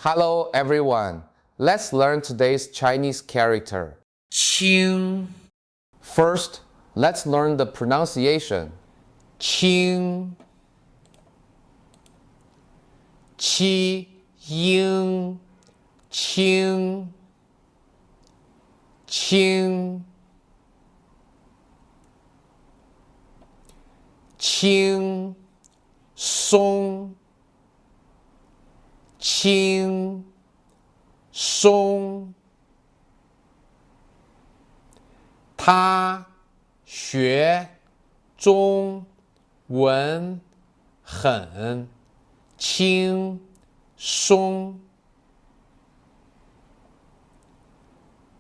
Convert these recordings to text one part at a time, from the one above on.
Hello everyone. Let's learn today's Chinese character. 清 First, let's learn the pronunciation. 清七英清清轻松轻松，他学中文很轻松。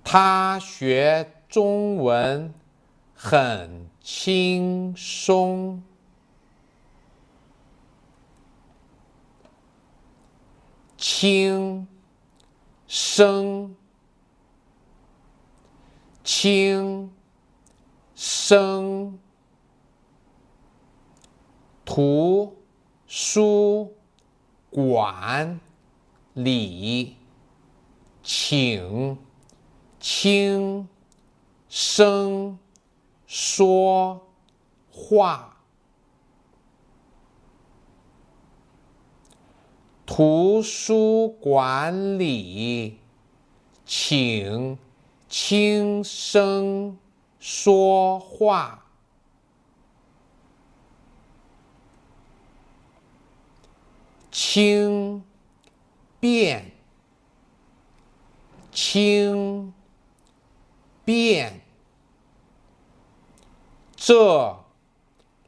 他学中文很轻松。轻声轻声，图书馆里请轻声说话。图书馆里请轻声说话。轻便轻便，这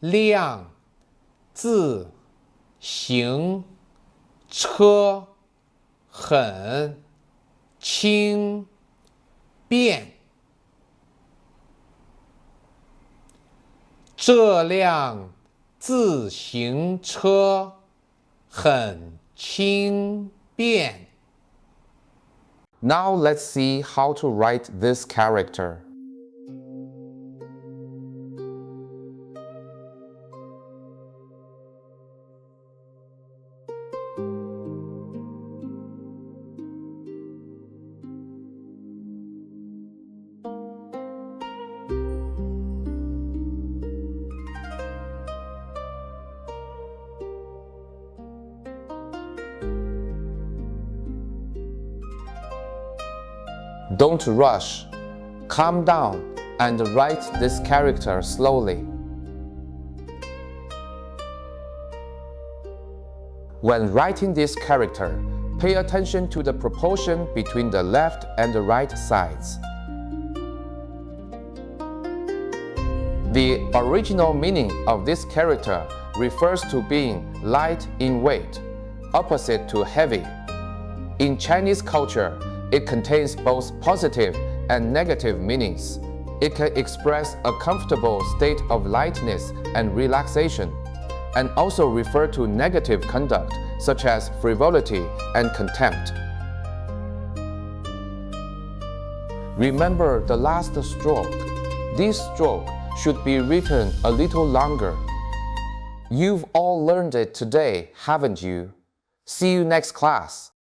辆自行车很轻便。这辆自行车很轻便。Now let's see how to write this character. Don't rush. Calm down and write this character slowly. When writing this character, pay attention to the proportion between the left and the right sides. The original meaning of this character refers to being light in weight, opposite to heavy. In Chinese culture, it contains both positive and negative meanings. It can express a comfortable state of lightness and relaxation, and also refer to negative conduct such as frivolity and contempt. Remember the last stroke. This stroke should be written a little longer. You've all learned it today, haven't you? See you next class.